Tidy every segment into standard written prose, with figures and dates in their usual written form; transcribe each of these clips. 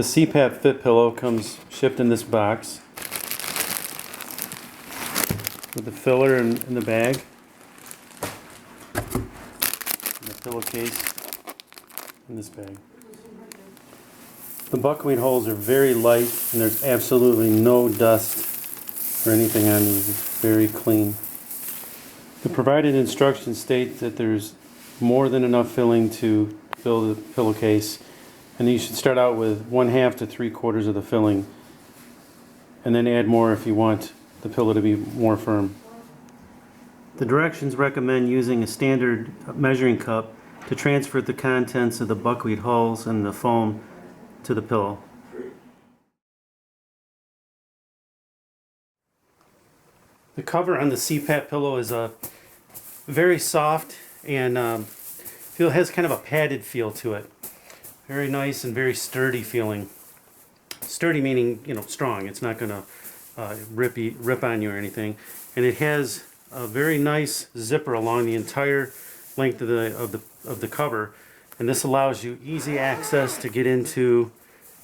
The CPAPfit pillow comes shipped in this box with the filler in the bag, and the pillowcase in this bag. The buckwheat holes are very light and there's absolutely no dust or anything on these. It's very clean. The provided instructions state that there's more than enough filling to fill the pillowcase, and you should start out with 1/2 to 3/4 of the filling and then add more if you want the pillow to be more firm. The directions recommend using a standard measuring cup to transfer the contents of the buckwheat hulls and the foam to the pillow. The cover on the CPAP pillow is very soft and has kind of a padded feel to it. Very nice and very sturdy feeling. Sturdy meaning, you know, strong. It's not going to rip on you or anything. And it has a very nice zipper along the entire length of the cover, and this allows you easy access to get into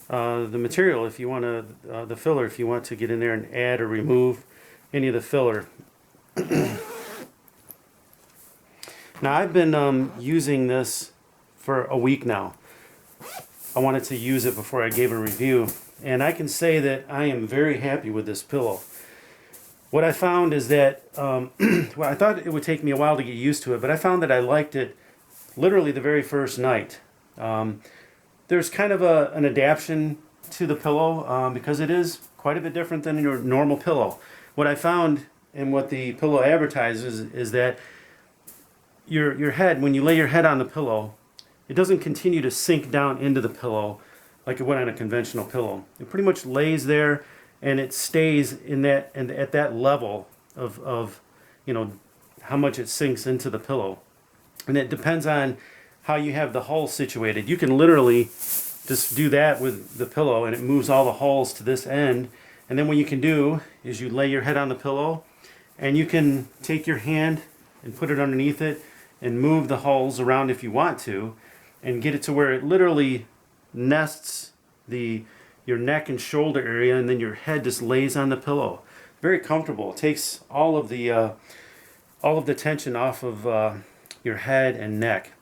the material if you want to, the filler, if you want to get in there and add or remove any of the filler. Now I've been using this for a week now. I wanted to use it before I gave a review, and I can say that I am very happy with this pillow. What I found is that, well, I thought it would take me a while to get used to it, but I found that I liked it literally the very first night. There's kind of an adaptation to the pillow because it is quite a bit different than your normal pillow. What I found and what the pillow advertises is that your head, when you lay your head on the pillow, it doesn't continue to sink down into the pillow like it would on a conventional pillow. It pretty much lays there and it stays in that, and at that level of you know, how much it sinks into the pillow. And it depends on how you have the hull situated. You can literally just do that with the pillow and it moves all the hulls to this end. And then what you can do is you lay your head on the pillow and you can take your hand and put it underneath it and move the hulls around if you want to, and get it to where it literally nests your neck and shoulder area, and then your head just lays on the pillow. Very comfortable. It takes all of the tension off of your head and neck.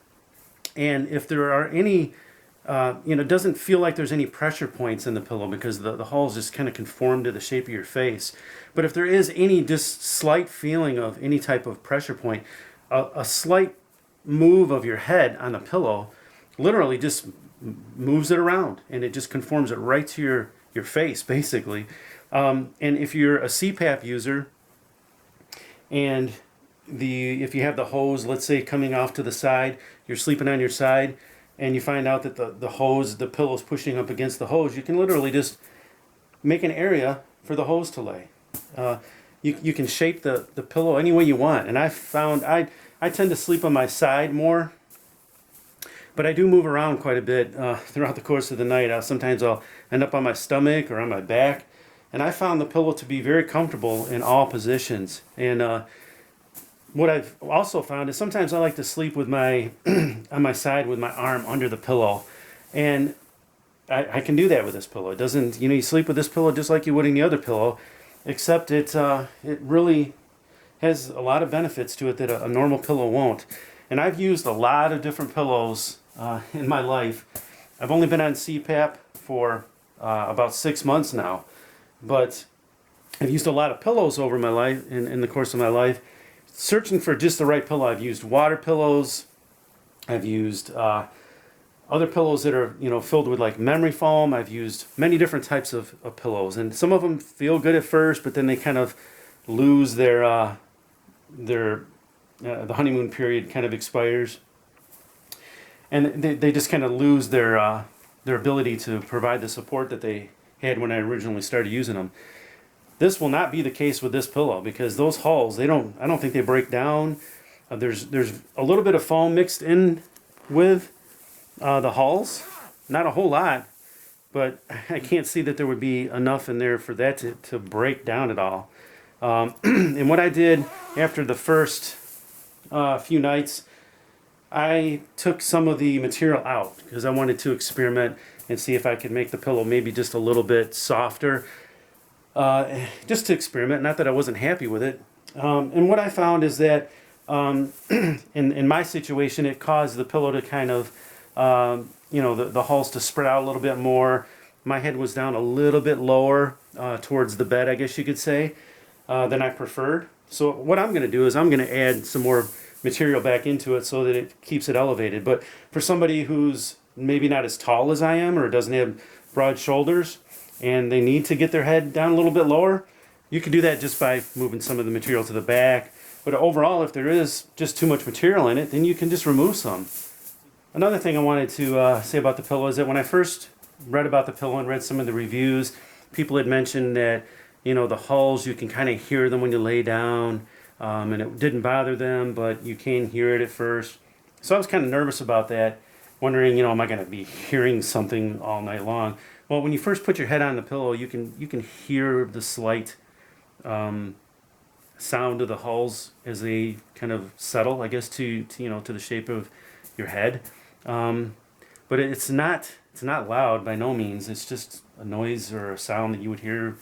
And if there are any, it doesn't feel like there's any pressure points in the pillow because the hulls just kind of conform to the shape of your face. But if there is any just slight feeling of any type of pressure point, a slight move of your head on the pillow literally just moves it around, and it just conforms it right to your face, basically. And if you're a CPAP user, and if you have the hose, let's say, coming off to the side, you're sleeping on your side, and you find out that the pillow's pushing up against the hose, you can literally just make an area for the hose to lay. You can shape the pillow any way you want, and I found I tend to sleep on my side more, but I do move around quite a bit throughout the course of the night. Sometimes I'll end up on my stomach or on my back, and I found the pillow to be very comfortable in all positions. And what I've also found is sometimes I like to sleep with my on my side with my arm under the pillow, and I can do that with this pillow. It doesn't, you sleep with this pillow just like you would any other pillow, except it really has a lot of benefits to it that a normal pillow won't. And I've used a lot of different pillows in my life. I've only been on CPAP for about 6 months now, but I've used a lot of pillows over my life, in the course of my life, searching for just the right pillow. I've used water pillows. I've used other pillows that are filled with like memory foam. I've used many different types of pillows, and some of them feel good at first, but then they kind of lose the honeymoon period kind of expires, and they just kind of lose their ability to provide the support that they had when I originally started using them. This will not be the case with this pillow because those hulls, I don't think they break down. There's a little bit of foam mixed in with the hulls, not a whole lot, but I can't see that there would be enough in there for that to break down at all. And what I did after the first few nights, I took some of the material out because I wanted to experiment and see if I could make the pillow maybe just a little bit softer, just to experiment. Not that I wasn't happy with it. And what I found is that in my situation, it caused the pillow to kind of, the hulls to spread out a little bit more. My head was down a little bit lower towards the bed, I guess you could say, than I preferred. So what I'm going to do is I'm going to add some more material back into it so that it keeps it elevated. But for somebody who's maybe not as tall as I am or doesn't have broad shoulders and they need to get their head down a little bit lower, you can do that just by moving some of the material to the back. But overall, if there is just too much material in it, then you can just remove some. Another thing I wanted to say about the pillow is that when I first read about the pillow and read some of the reviews, people had mentioned that, the hulls, you can kind of hear them when you lay down, and it didn't bother them, but you can hear it at first. So I was kind of nervous about that, wondering, am I going to be hearing something all night long? Well, when you first put your head on the pillow, you can hear the slight sound of the hulls as they kind of settle, I guess, to the shape of your head. But it's not loud by no means. It's just a noise or a sound that you would hear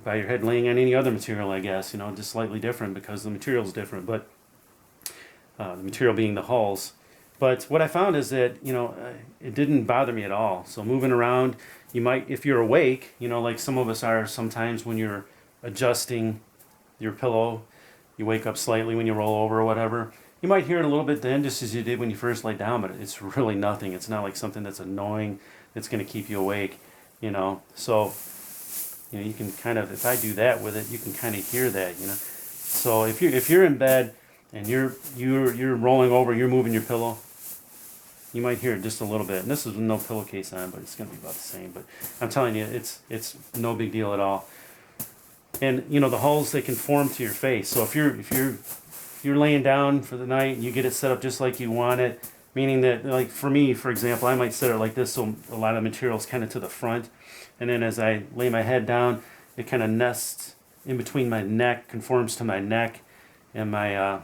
by your head laying on any other material, I guess. Just slightly different because the material is different, but the material being the hulls. But what I found is that it didn't bother me at all. So moving around, you might, if you're awake, like some of us are sometimes when you're adjusting your pillow, you wake up slightly when you roll over or whatever. You might hear it a little bit then, just as you did when you first lay down, but it's really nothing. It's not like something that's annoying that's going to keep you awake, So, you can kind of, if I do that with it, you can kind of hear that, So if you're in bed and you're rolling over, you're moving your pillow, you might hear it just a little bit. And this is with no pillowcase on, but it's going to be about the same. But I'm telling you, it's no big deal at all. And the hulls, they conform to your face. So if you're laying down for the night and you get it set up just like you want it, meaning that, like for me, for example, I might set it like this so a lot of material is kind of to the front, and then as I lay my head down, it kind of nests in between my neck, conforms to my neck, and my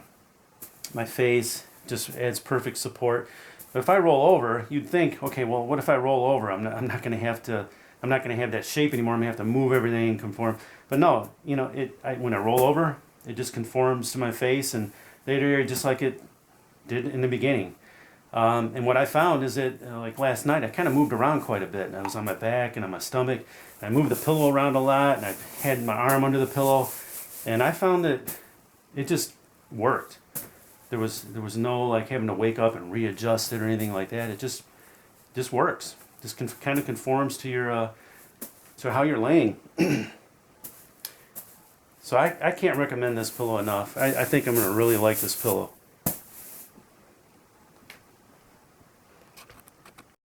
face, just adds perfect support. But if I roll over, you'd think, okay, well, what if I roll over? I'm not going to have that shape anymore. I'm going to have to move everything and conform. But no, when I roll over, it just conforms to my face and later, just like it did in the beginning. And what I found is that, like last night, I kind of moved around quite a bit. And I was on my back and on my stomach. And I moved the pillow around a lot, and I had my arm under the pillow. And I found that it just worked. There was no like having to wake up and readjust it or anything like that. It just works. Just kind of conforms to your to how you're laying. So I can't recommend this pillow enough. I think I'm going to really like this pillow.